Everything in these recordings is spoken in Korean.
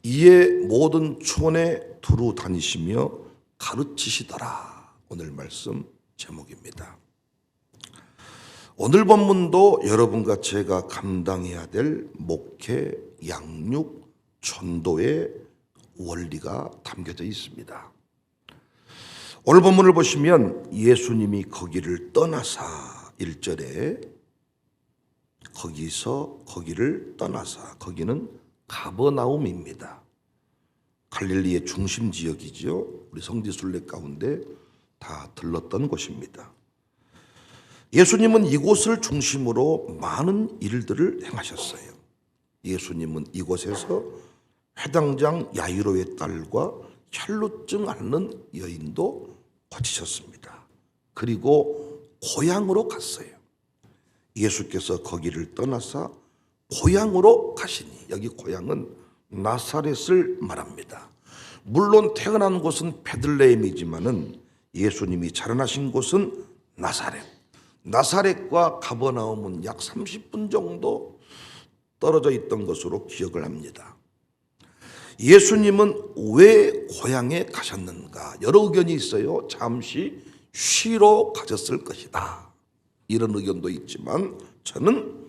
이에 모든 촌에 두루 다니시며 가르치시더라. 오늘 말씀 제목입니다. 오늘 본문도 여러분과 제가 감당해야 될 목회, 양육, 전도의 원리가 담겨져 있습니다. 오늘 본문을 보시면 예수님이 거기를 떠나사 1절에 거기를 떠나사, 거기는 가버나움입니다. 갈릴리의 중심 지역이죠. 우리 성지순례 가운데 다 들렀던 곳입니다. 예수님은 이곳을 중심으로 많은 일들을 행하셨어요. 예수님은 이곳에서 회당장 야이로의 딸과 혈루증 앓는 여인도 고치셨습니다. 그리고 고향으로 갔어요. 예수께서 거기를 떠나사 고향으로 가시니, 여기 고향은 나사렛을 말합니다. 물론 태어난 곳은 베들레헴이지만은 예수님이 자라나신 곳은 나사렛. 나사렛과 가버나움은 약 30분 정도 떨어져 있던 것으로 기억을 합니다. 예수님은 왜 고향에 가셨는가? 여러 의견이 있어요. 잠시 쉬러 가셨을 것이다, 이런 의견도 있지만 저는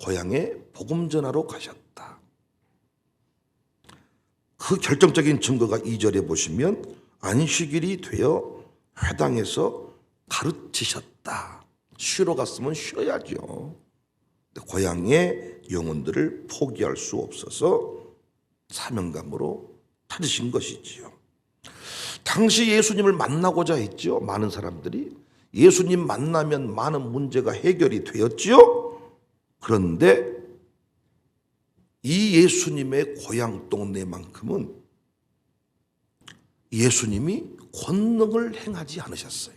고향에 복음 전하러 가셨다. 그 결정적인 증거가 2절에 보시면 안식일이 되어 회당에서 가르치셨다. 쉬러 갔으면 쉬어야죠. 고향의 영혼들을 포기할 수 없어서 사명감으로 찾으신 것이지요. 당시 예수님을 만나고자 했죠. 많은 사람들이 예수님 만나면 많은 문제가 해결이 되었지요. 그런데 이 예수님의 고향 동네만큼은 예수님이 권능을 행하지 않으셨어요.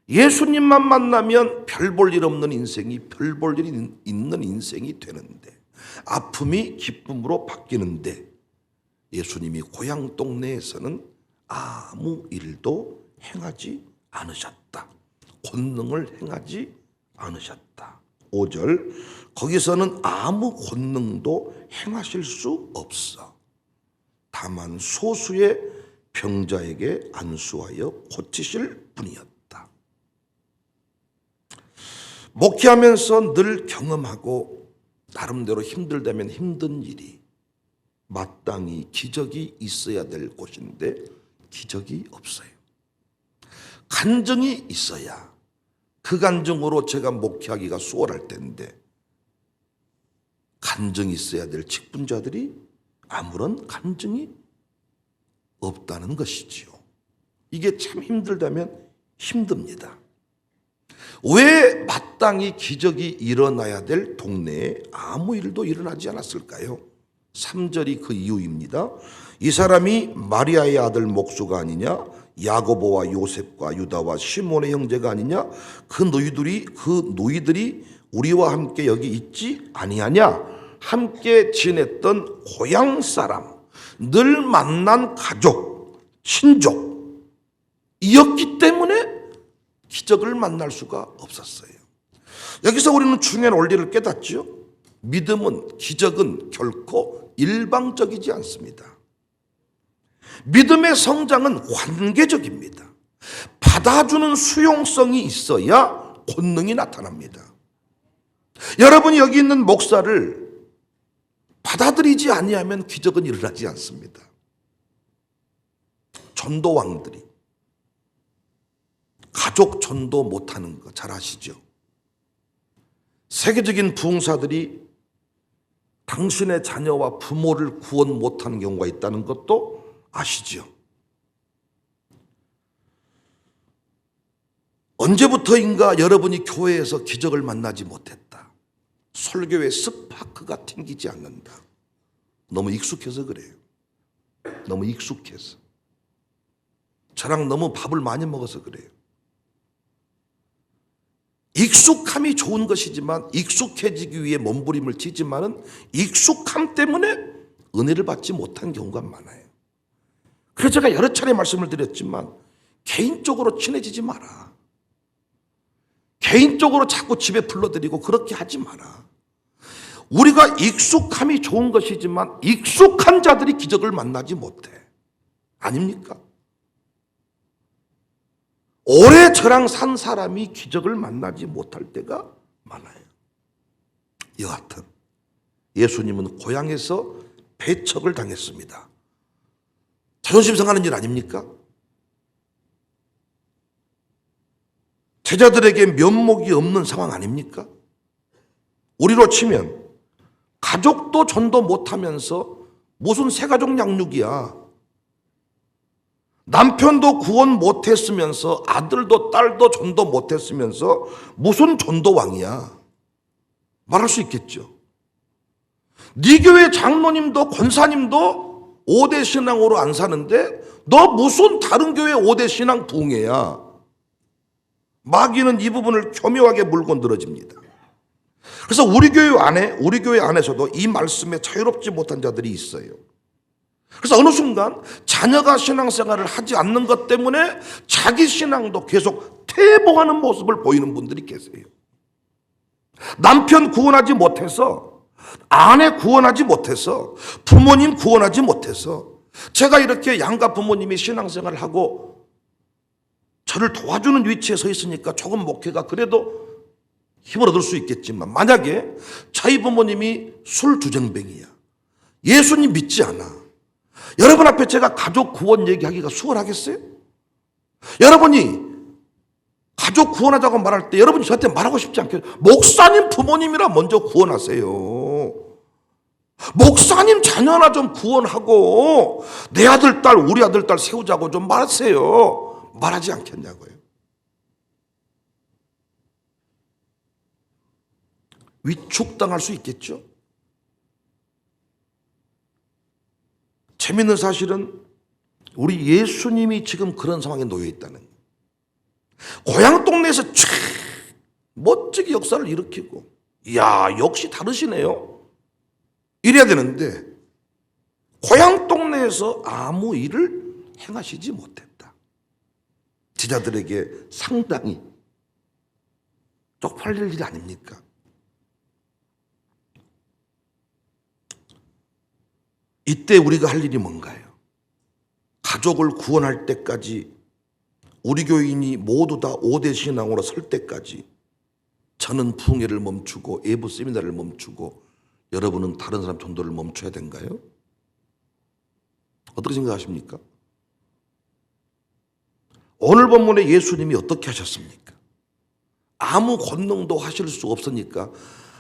예수님만 만나면 별 볼 일 없는 인생이 별 볼 일 있는 인생이 되는데, 아픔이 기쁨으로 바뀌는데, 예수님이 고향 동네에서는 아무 일도 행하지 않으셨다. 권능을 행하지 않으셨다. 5절, 거기서는 아무 권능도 행하실 수 없어. 다만 소수의 병자에게 안수하여 고치실 분이었다. 목회하면서 늘 경험하고 나름대로 힘들다면 힘든 일이 마땅히 기적이 있어야 될 곳인데 기적이 없어요. 간증이 있어야 그 간증으로 제가 목회하기가 수월할 텐데, 간증이 있어야 될 직분자들이 아무런 간증이 없다는 것이지요. 이게 참 힘들다면 힘듭니다. 왜 마땅히 기적이 일어나야 될 동네에 아무 일도 일어나지 않았을까요? 3절이 그 이유입니다. 이 사람이 마리아의 아들 목수가 아니냐? 야고보와 요셉과 유다와 시몬의 형제가 아니냐? 그 너희들이 우리와 함께 여기 있지 아니하냐? 함께 지냈던 고향 사람, 늘 만난 가족, 친족 이었기 때문에 기적을 만날 수가 없었어요. 여기서 우리는 중요한 원리를 깨닫죠. 믿음은, 기적은 결코 일방적이지 않습니다. 믿음의 성장은 관계적입니다. 받아주는 수용성이 있어야 권능이 나타납니다. 여러분이 여기 있는 목사를 받아들이지 아니하면 기적은 일어나지 않습니다. 전도왕들이 가족 전도 못하는 거 잘 아시죠? 세계적인 부흥사들이 당신의 자녀와 부모를 구원 못하는 경우가 있다는 것도 아시죠? 언제부터인가 여러분이 교회에서 기적을 만나지 못했다. 설교에 스파크가 튕기지 않는다. 너무 익숙해서 그래요. 너무 익숙해서. 저랑 너무 밥을 많이 먹어서 그래요. 익숙함이 좋은 것이지만 익숙해지기 위해 몸부림을 치지만은 익숙함 때문에 은혜를 받지 못한 경우가 많아요. 그래서 제가 여러 차례 말씀을 드렸지만 개인적으로 친해지지 마라. 개인적으로 자꾸 집에 불러들이고 그렇게 하지 마라. 우리가 익숙함이 좋은 것이지만 익숙한 자들이 기적을 만나지 못해. 아닙니까? 오래 저랑 산 사람이 기적을 만나지 못할 때가 많아요. 여하튼 예수님은 고향에서 배척을 당했습니다. 자존심 상하는 일 아닙니까? 제자들에게 면목이 없는 상황 아닙니까? 우리로 치면 가족도 전도 못하면서 무슨 새가족 양육이야. 남편도 구원 못했으면서 아들도 딸도 전도 못했으면서 무슨 전도왕이야. 말할 수 있겠죠. 네 교회 장로님도 권사님도 5대 신앙으로 안 사는데 너 무슨 다른 교회 5대 신앙 붕해야. 마귀는 이 부분을 교묘하게 물고 늘어집니다. 그래서 우리 교회 안에서도 이 말씀에 자유롭지 못한 자들이 있어요. 그래서 어느 순간 자녀가 신앙생활을 하지 않는 것 때문에 자기 신앙도 계속 퇴보하는 모습을 보이는 분들이 계세요. 남편 구원하지 못해서, 아내 구원하지 못해서, 부모님 구원하지 못해서, 제가 이렇게 양가 부모님이 신앙생활을 하고 저를 도와주는 위치에 서 있으니까 조금 목회가 그래도 힘을 얻을 수 있겠지만, 만약에 저희 부모님이 술 주정뱅이야, 예수님 믿지 않아, 여러분 앞에 제가 가족 구원 얘기하기가 수월하겠어요? 여러분이 가족 구원하자고 말할 때 여러분이 저한테 말하고 싶지 않겠어요? 목사님 부모님이라 먼저 구원하세요. 목사님 자녀나 좀 구원하고 내 아들 딸 우리 아들 딸 세우자고 좀 말하세요. 말하지 않겠냐고요. 위축당할 수 있겠죠. 재밌는 사실은 우리 예수님이 지금 그런 상황에 놓여 있다는 거예요. 고향 동네에서 촤 멋지게 역사를 일으키고, 이야 역시 다르시네요 이래야 되는데 고향 동네에서 아무 일을 행하시지 못했다. 제자들에게 상당히 쪽팔릴 일이 아닙니까? 이때 우리가 할 일이 뭔가요? 가족을 구원할 때까지, 우리 교인이 모두 다 5대 신앙으로 설 때까지 저는 붕해를 멈추고 예부 세미나를 멈추고 여러분은 다른 사람 전도를 멈춰야 된가요? 어떻게 생각하십니까? 오늘 본문에 예수님이 어떻게 하셨습니까? 아무 권능도 하실 수 없으니까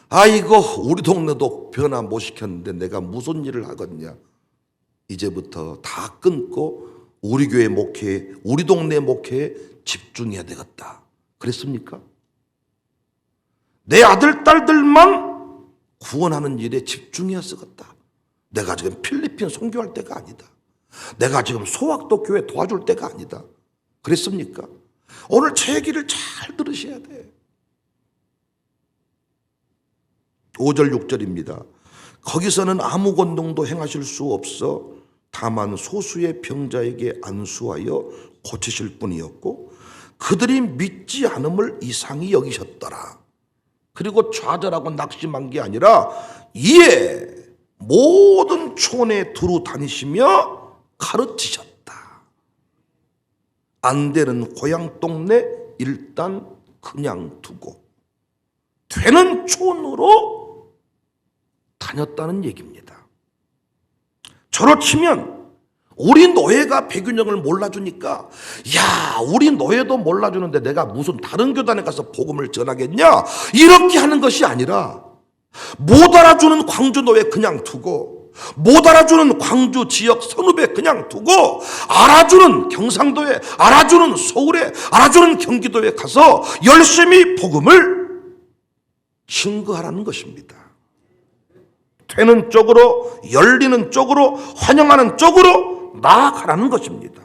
아이고 우리 동네도 변화 못 시켰는데 내가 무슨 일을 하겠냐. 이제부터 다 끊고 우리 교회 목회에, 우리 동네 목회에 집중해야 되겠다. 그랬습니까? 내 아들 딸들만 구원하는 일에 집중해야 쓰겠다. 내가 지금 필리핀 선교할 때가 아니다. 내가 지금 소학도 교회 도와줄 때가 아니다. 그랬습니까? 오늘 제 얘기를 잘 들으셔야 돼. 5절 6절입니다. 거기서는 아무 권능도 행하실 수 없어 다만 소수의 병자에게 안수하여 고치실 뿐이었고 그들이 믿지 않음을 이상히 여기셨더라. 그리고 좌절하고 낙심한 게 아니라 이에 모든 촌에 두루 다니시며 가르치셨다. 안 되는 고향 동네 일단 그냥 두고 되는 촌으로 다녔다는 얘기입니다. 저로 치면 우리 노예가 배균형을 몰라주니까 야 우리 노예도 몰라주는데 내가 무슨 다른 교단에 가서 복음을 전하겠냐 이렇게 하는 것이 아니라 못 알아주는 광주 노예 그냥 두고 못 알아주는 광주 지역 선후배 그냥 두고 알아주는 경상도에 알아주는 서울에 알아주는 경기도에 가서 열심히 복음을 증거하라는 것입니다. 되는 쪽으로 열리는 쪽으로 환영하는 쪽으로 나아가라는 것입니다.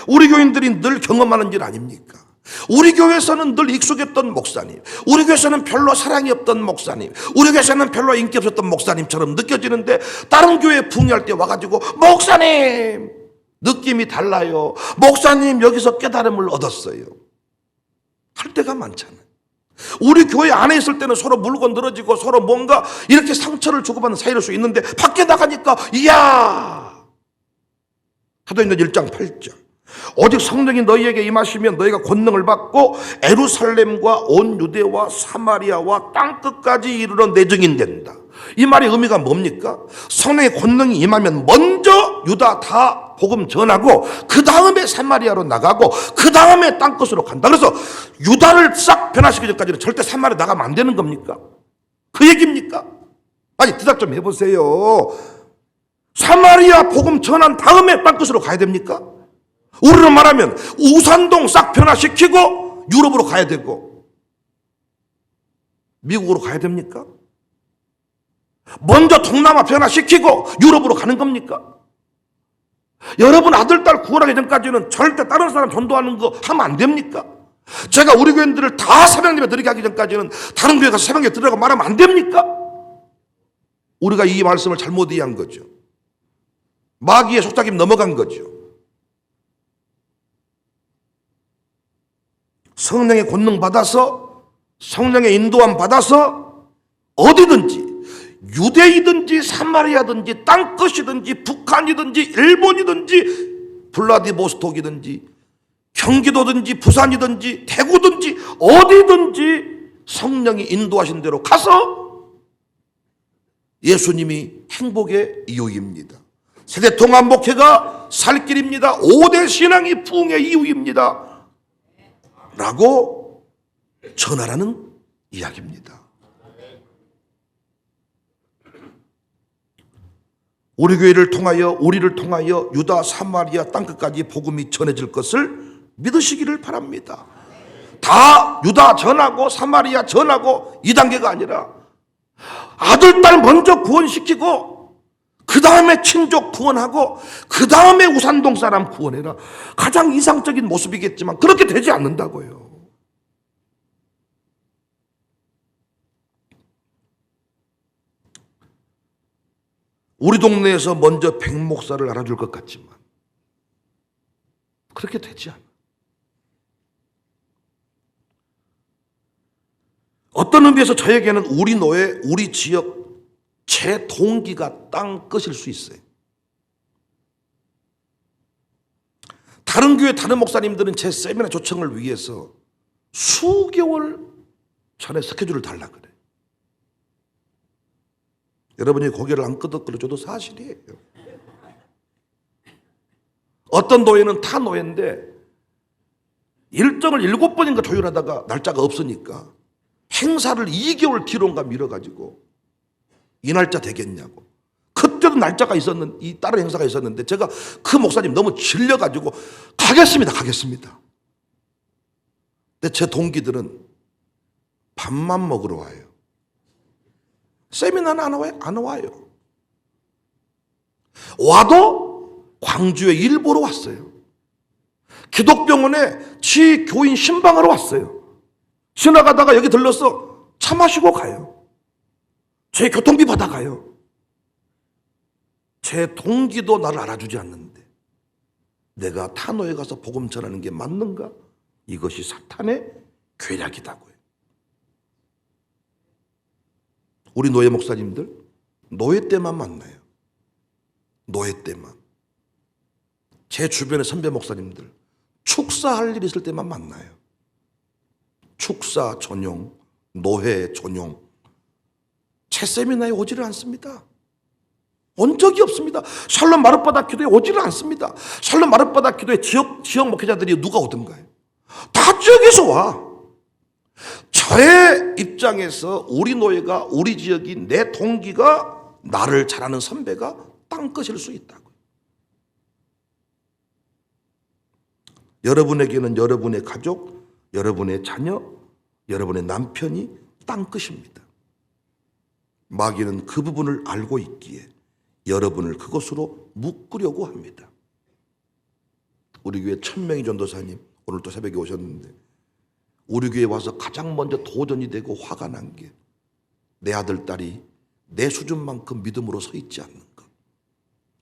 우리 교인들이 늘 경험하는 일 아닙니까? 우리 교회에서는 늘 익숙했던 목사님, 우리 교회에서는 별로 사랑이 없던 목사님, 우리 교회에서는 별로 인기 없었던 목사님처럼 느껴지는데 다른 교회에 붕괴할 때 와가지고 목사님 느낌이 달라요. 목사님 여기서 깨달음을 얻었어요. 할 때가 많잖아요. 우리 교회 안에 있을 때는 서로 물건 늘어지고 서로 뭔가 이렇게 상처를 주고받는 사이일 수 있는데 밖에 나가니까 이야! 사도행전 1장 8절. 오직 성령이 너희에게 임하시면 너희가 권능을 받고 예루살렘과 온 유대와 사마리아와 땅끝까지 이르러 내 증인 된다. 이 말의 의미가 뭡니까? 성령의 권능이 임하면 먼저 유다 다 복음 전하고 그 다음에 사마리아로 나가고 그 다음에 땅끝으로 간다. 그래서 유다를 싹 변화시키기 전까지는 절대 사마리아 나가면 안 되는 겁니까? 그 얘기입니까? 아니 대답 좀 해보세요. 사마리아 복음 전한 다음에 땅끝으로 가야 됩니까? 우리로 말하면 우산동 싹 변화시키고 유럽으로 가야 되고 미국으로 가야 됩니까? 먼저 동남아 변화시키고 유럽으로 가는 겁니까? 여러분 아들, 딸 구원하기 전까지는 절대 다른 사람 전도하는 거 하면 안 됩니까? 제가 우리 교인들을 다 새벽 예배 드리게 하기 전까지는 다른 교회 가서 새벽 예배 드리라고 말하면 안 됩니까? 우리가 이 말씀을 잘못 이해한 거죠. 마귀의 속삭임 넘어간 거죠. 성령의 권능 받아서 성령의 인도함 받아서 어디든지 유대이든지 사마리아든지 땅끝이든지 북한이든지 일본이든지 블라디보스톡이든지 경기도든지 부산이든지 대구든지 어디든지 성령이 인도하신 대로 가서 예수님이 행복의 이유입니다. 세대 통합 목회가 살 길입니다. 5대 신앙이 부흥의 이유입니다. 라고 전하라는 이야기입니다. 우리 교회를 통하여 우리를 통하여 유다 사마리아 땅끝까지 복음이 전해질 것을 믿으시기를 바랍니다. 다 유다 전하고 사마리아 전하고 이 단계가 아니라 아들, 딸 먼저 구원시키고 그 다음에 친족 구원하고 그 다음에 우산동 사람 구원해라. 가장 이상적인 모습이겠지만 그렇게 되지 않는다고요. 우리 동네에서 먼저 백목사를 알아줄 것 같지만 그렇게 되지 않아. 어떤 의미에서 저에게는 우리 노예, 우리 지역, 제 동기가 땅끝일 수 있어요. 다른 교회 다른 목사님들은 제 세미나 초청을 위해서 수개월 전에 스케줄을 달라 그래. 여러분이 고개를 안 끄덕거려줘도 사실이에요. 어떤 노예는 타 노예인데 일정을 7번인가 조율하다가 날짜가 없으니까 행사를 2개월 뒤로인가 미뤄가지고 이 날짜 되겠냐고. 그때도 날짜가 있었는데 이 다른 행사가 있었는데 제가 그 목사님 너무 질려가지고 가겠습니다. 근데 제 동기들은 밥만 먹으러 와요. 세미나는 안 와요. 와도 광주에 일 보러 왔어요. 기독병원에 지 교인 신방하러 왔어요. 지나가다가 여기 들러서 차 마시고 가요. 제 교통비 받아가요. 제 동기도 나를 알아주지 않는데 내가 타노에 가서 복음 전하는 게 맞는가? 이것이 사탄의 괴략이다고요. 우리 노예 목사님들 노예 때만 만나요. 노예 때만. 제 주변의 선배 목사님들 축사할 일 있을 때만 만나요. 축사 전용, 노회 전용. 제 세미나에 오지를 않습니다. 온 적이 없습니다. 샬롬 마룻바닥 기도에 오지를 않습니다. 샬롬 마룻바닥 기도에 지역 목회자들이 누가 오던가요? 다 지역에서 와. 저의 입장에서 우리 노예가 우리 지역인 내 동기가 나를 잘 아는 선배가 땅끝일 수 있다고. 여러분에게는 여러분의 가족, 여러분의 자녀, 여러분의 남편이 땅끝입니다. 마귀는 그 부분을 알고 있기에 여러분을 그것으로 묶으려고 합니다. 우리 교회 1000명의 전도사님 오늘 또 새벽에 오셨는데 우리 교회에 와서 가장 먼저 도전이 되고 화가 난 게 내 아들, 딸이 내 수준만큼 믿음으로 서 있지 않는 것.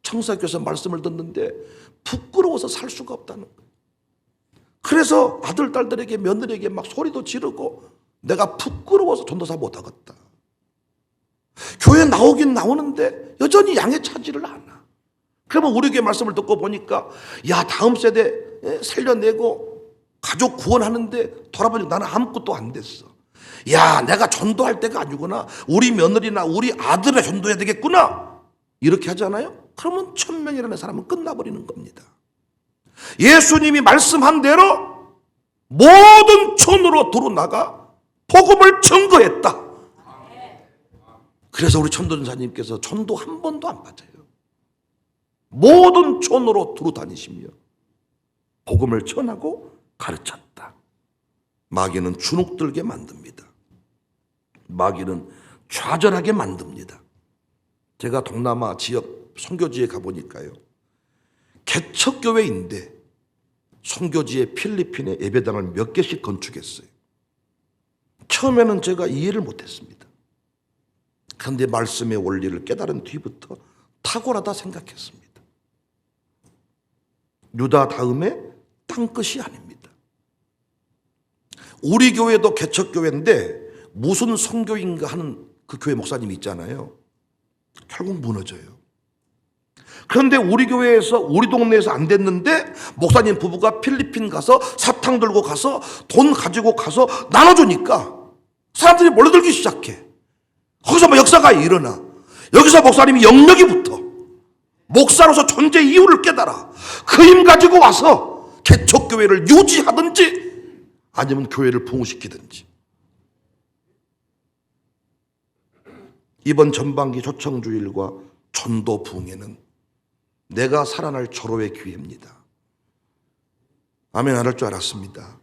청사교에서 말씀을 듣는데 부끄러워서 살 수가 없다는 것. 그래서 아들, 딸들에게 며느리에게 막 소리도 지르고 내가 부끄러워서 전도사 못하겠다. 교회 나오긴 나오는데 여전히 양의 차지를 않아. 그러면 우리 교회 말씀을 듣고 보니까 야, 다음 세대 살려내고 가족 구원하는데 돌아보니까 나는 아무것도 안 됐어. 야, 내가 전도할 때가 아니구나. 우리 며느리나 우리 아들에 전도해야 되겠구나. 이렇게 하잖아요. 그러면 1000명이라는 사람은 끝나버리는 겁니다. 예수님이 말씀한 대로 모든 촌으로 들어나가 복음을 증거했다. 그래서 우리 천도전사님께서 전도 한 번도 안 맞아요. 모든 촌으로 두루 다니시며 복음을 전하고 가르쳤다. 마귀는 주눅들게 만듭니다. 마귀는 좌절하게 만듭니다. 제가 동남아 지역 선교지에 가보니까요, 개척교회인데 선교지에 필리핀에 예배당을 몇 개씩 건축했어요. 처음에는 제가 이해를 못했습니다. 그런데 말씀의 원리를 깨달은 뒤부터 탁월하다 생각했습니다. 유다 다음에 땅끝이 아닙니다. 우리 교회도 개척교회인데 무슨 선교인가 하는 그 교회 목사님이 있잖아요. 결국 무너져요. 그런데 우리 교회에서 우리 동네에서 안 됐는데 목사님 부부가 필리핀 가서 사탕 들고 가서 돈 가지고 가서 나눠주니까 사람들이 몰려들기 시작해. 거기서 뭐 역사가 일어나. 여기서 목사님이 영역이 붙어. 목사로서 존재 이유를 깨달아. 그 힘 가지고 와서 개척교회를 유지하든지 아니면 교회를 부흥시키든지. 이번 전반기 초청주일과 전도 부흥회는 내가 살아날 절호의 기회입니다. 아멘 안 할 줄 알았습니다.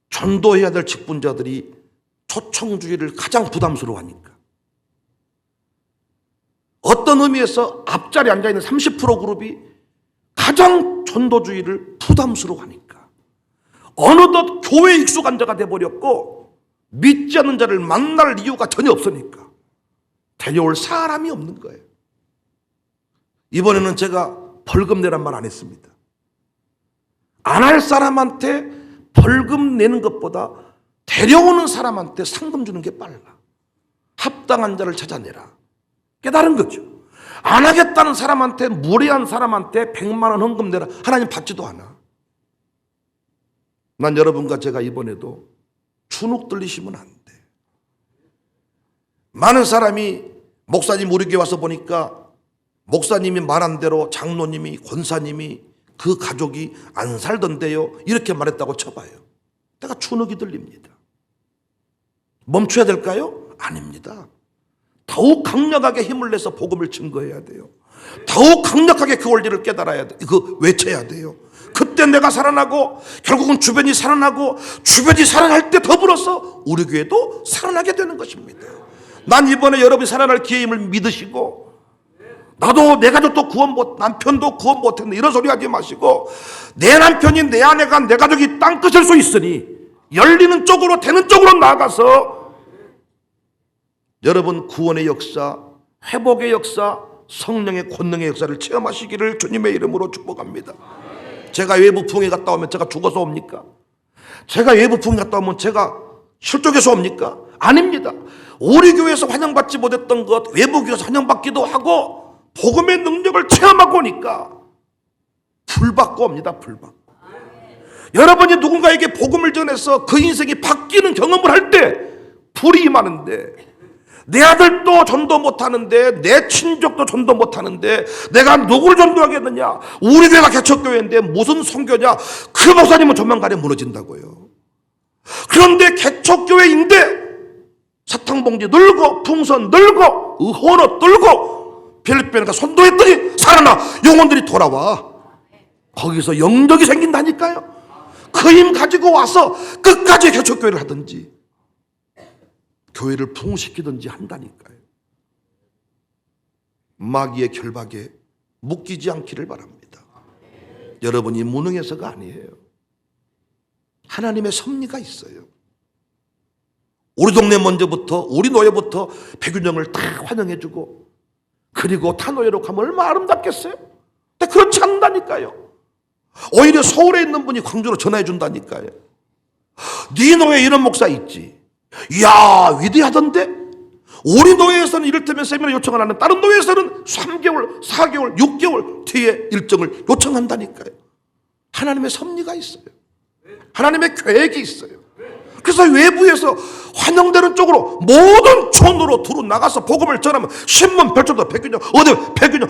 전도해야 될 직분자들이 초청주일을 가장 부담스러워하니까. 어떤 의미에서 앞자리에 앉아있는 30% 그룹이 가장 전도주의를 부담스러워하니까. 어느덧 교회에 익숙한 자가 돼버렸고 믿지 않는 자를 만날 이유가 전혀 없으니까 데려올 사람이 없는 거예요. 이번에는 제가 벌금 내란 말 안 했습니다. 안 할 사람한테 벌금 내는 것보다 데려오는 사람한테 상금 주는 게 빨라. 합당한 자를 찾아내라. 깨달은 거죠. 안 하겠다는 사람한테, 무례한 사람한테 100만 원 헌금 내라. 하나님 받지도 않아. 난 여러분과 제가 이번에도 주눅 들리시면 안 돼. 많은 사람이 목사님 우리 교회 와서 보니까 목사님이 말한 대로 장로님이, 권사님이, 그 가족이 안 살던데요, 이렇게 말했다고 쳐봐요. 내가 주눅이 들립니다. 멈춰야 될까요? 아닙니다. 더욱 강력하게 힘을 내서 복음을 증거해야 돼요. 더욱 강력하게 그 원리를 깨달아야 돼. 외쳐야 돼요. 그때 내가 살아나고 결국은 주변이 살아나고 주변이 살아날 때 더불어서 우리 교회도 살아나게 되는 것입니다. 난 이번에 여러분이 살아날 기회임을 믿으시고, 나도 내 가족도 남편도 구원 못했네 이런 소리 하지 마시고, 내 남편이, 내 아내가, 내 가족이 땅끝일 수 있으니 열리는 쪽으로, 되는 쪽으로 나아가서 여러분 구원의 역사, 회복의 역사, 성령의 권능의 역사를 체험하시기를 주님의 이름으로 축복합니다. 제가 외부 부흥회 갔다 오면 제가 죽어서 옵니까? 제가 외부 부흥회 갔다 오면 제가 실족해서 옵니까? 아닙니다. 우리 교회에서 환영받지 못했던 것 외부 교회에서 환영받기도 하고 복음의 능력을 체험하고 오니까 불받고 옵니다. 불받고. 여러분이 누군가에게 복음을 전해서 그 인생이 바뀌는 경험을 할 때 불이 임하는데, 내 아들도 전도 못하는데, 내 친족도 전도 못하는데 내가 누구를 전도하겠느냐? 우리 교회가 개척교회인데 무슨 선교냐? 그 목사님은 조만간에 무너진다고요. 그런데 개척교회인데 사탕봉지 늘고 풍선 늘고 헌옷 들고 필리핀에 가 선도했더니 살아나 영혼들이 돌아와. 거기서 영적이 생긴다니까요. 그 힘 가지고 와서 끝까지 개척교회를 하든지 교회를 부흥시키든지 한다니까요. 마귀의 결박에 묶이지 않기를 바랍니다. 여러분이 무능해서가 아니에요. 하나님의 섭리가 있어요. 우리 동네 먼저부터, 우리 노예부터 백윤영을 다 환영해주고, 그리고 타노예로 가면 얼마나 아름답겠어요? 근데 그렇지 않는다니까요. 오히려 서울에 있는 분이 광주로 전화해 준다니까요. 네 노예에 이런 목사 있지. 이야, 위대하던데? 우리 노예에서는 이를테면 세미나 요청을 하는, 다른 노예에서는 3개월, 4개월, 6개월 뒤에 일정을 요청한다니까요. 하나님의 섭리가 있어요. 하나님의 계획이 있어요. 그래서 외부에서 환영되는 쪽으로 모든 촌으로 두루 나가서 복음을 전하면 신문 별점도 백균형, 어디 백균형.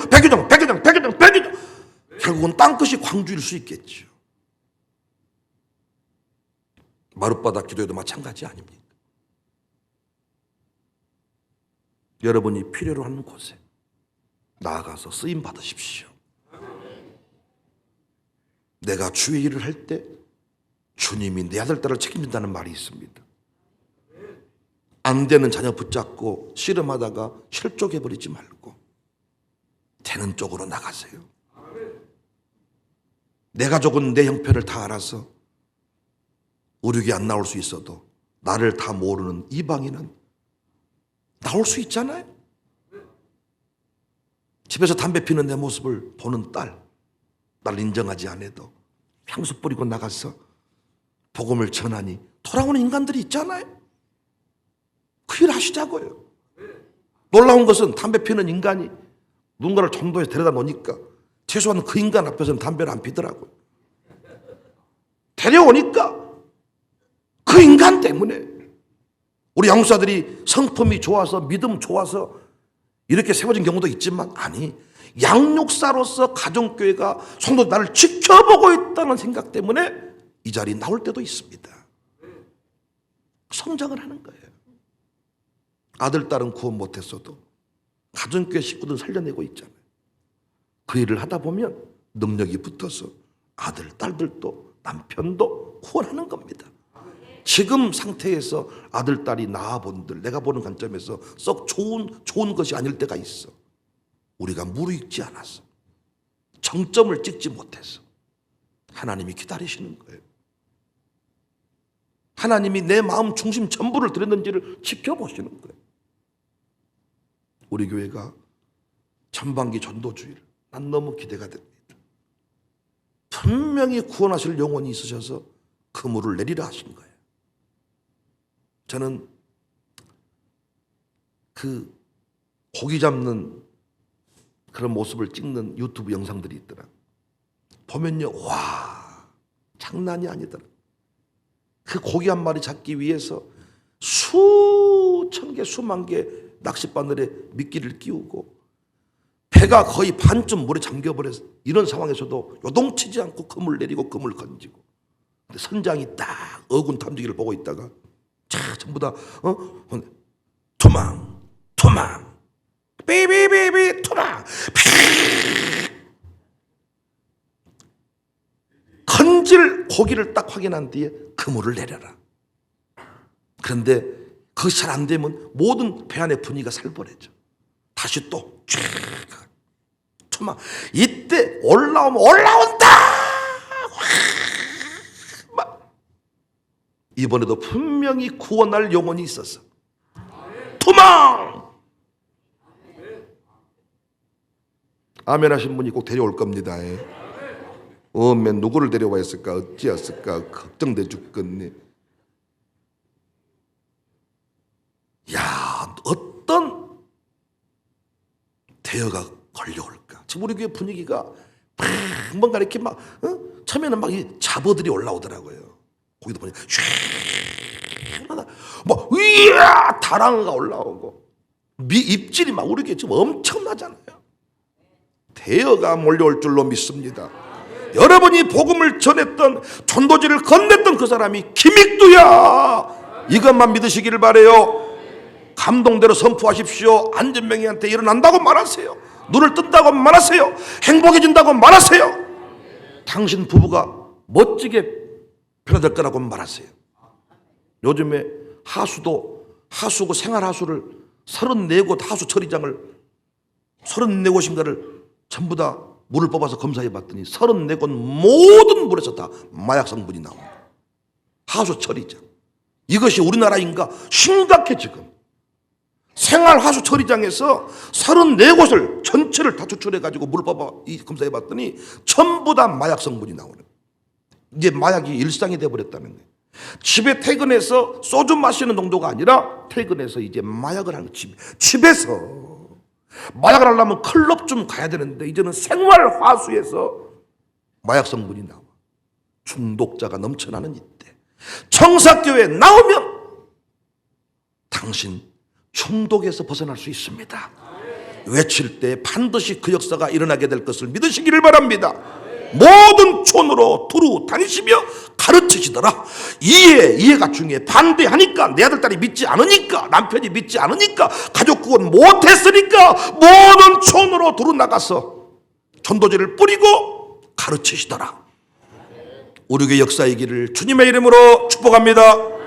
결국은 땅끝이 광주일 수 있겠죠. 마룻바닥 기도에도 마찬가지 아닙니까? 여러분이 필요로 하는 곳에 나아가서 쓰임 받으십시오. 내가 주의 일을 할 때 주님이 내 아들 딸을 책임진다는 말이 있습니다. 안 되는 자녀 붙잡고 씨름하다가 실족해버리지 말고 되는 쪽으로 나가세요. 내 가족은 내 형편을 다 알아서 의료기 안 나올 수 있어도 나를 다 모르는 이방인은 나올 수 있잖아요. 집에서 담배 피는 내 모습을 보는 딸, 나를 인정하지 않아도 향수 뿌리고 나가서 복음을 전하니 돌아오는 인간들이 있잖아요. 그 일 하시자고요. 놀라운 것은 담배 피는 인간이 누군가를 전도에 데려다 놓으니까 최소한 그 인간 앞에서는 담배를 안 피더라고요. 데려오니까 그 인간 때문에 우리 양육사들이 성품이 좋아서 믿음 좋아서 이렇게 세워진 경우도 있지만, 아니, 양육사로서 가정교회가 성도 나를 지켜보고 있다는 생각 때문에 이 자리에 나올 때도 있습니다. 성장을 하는 거예요. 아들, 딸은 구원 못했어도 가정교회 식구들은 살려내고 있잖아요. 그 일을 하다 보면 능력이 붙어서 아들, 딸들도 남편도 구원하는 겁니다. 지금 상태에서 아들, 딸이 낳아본들, 내가 보는 관점에서 썩 좋은 것이 아닐 때가 있어. 우리가 무르익지 않아서, 정점을 찍지 못해서 하나님이 기다리시는 거예요. 하나님이 내 마음 중심 전부를 드렸는지를 지켜보시는 거예요. 우리 교회가 전반기 전도주일, 난 너무 기대가 됩니다. 분명히 구원하실 영혼이 있으셔서 그물을 내리라 하신 거예요. 저는 그 고기 잡는 그런 모습을 찍는 유튜브 영상들이 있더라. 보면요, 와, 장난이 아니더라. 그 고기 한 마리 잡기 위해서 수천 개, 수만 개 낚싯바늘에 미끼를 끼우고 배가 거의 반쯤 물에 잠겨버려서 이런 상황에서도 요동치지 않고 그물 내리고 그물 건지고, 근데 선장이 딱 어군 탐지기를 보고 있다가 전부 다 투망 삐삐삐삐 투망 건질 고기를 딱 확인한 뒤에 그물을 내려라. 그런데 그것이 잘 안 되면 모든 배 안의 분위기가 살벌해져. 다시 또 투망. 이때 올라온다. 이번에도 분명히 구원할 영혼이 있었어. 투망! 아멘 하신 분이 꼭 데려올 겁니다. 맨 누구를 데려와 했을까, 어찌했을까 걱정돼 죽겠네. 야, 어떤 대여가 걸려올까. 지금 우리 교회 분위기가 뭔가 이렇게 막 처음에는 막 이 잡어들이 올라오더라고요. 거기도 보니 뭐 이야 다랑어가 올라오고 입질이 막 우리 교회 지금 엄청나잖아요. 대여가 몰려올 줄로 믿습니다. 여러분이 복음을 전했던 전도지를 건넸던 그 사람이 김익두야, 이것만 믿으시기를 바래요. 감동대로 선포하십시오. 안전명의한테 일어난다고 말하세요. 눈을 뜬다고 말하세요. 행복해진다고 말하세요. 당신 부부가 멋지게 변화될 거라고 말하세요. 요즘에 하수고 생활하수를 34곳 하수 처리장을 34곳인가를 전부 다 물을 뽑아서 검사해 봤더니 34곳 모든 물에서 다 마약 성분이 나옵니다. 하수 처리장. 이것이 우리나라인가 심각해. 지금 생활하수 처리장에서 34곳을 전체를 다 추출해 가지고 물을 뽑아 검사해 봤더니 전부 다 마약 성분이 나오는, 이제 마약이 일상이 되어버렸다는 거예요. 집에 퇴근해서 소주 마시는 정도가 아니라 퇴근해서 이제 마약을 하는 집에서 마약을 하려면 클럽 좀 가야 되는데 이제는 생활 화수에서 마약 성분이 나와. 중독자가 넘쳐나는 이때 청사교회에 나오면 당신 중독에서 벗어날 수 있습니다. 외칠 때 반드시 그 역사가 일어나게 될 것을 믿으시기를 바랍니다. 모든 촌으로 두루 다니시며 가르치시더라. 이해가 중요해. 반대하니까, 내 아들 딸이 믿지 않으니까, 남편이 믿지 않으니까, 가족 구원 못했으니까 모든 촌으로 두루 나가서 전도제를 뿌리고 가르치시더라. 우리 교회 역사이기를 주님의 이름으로 축복합니다.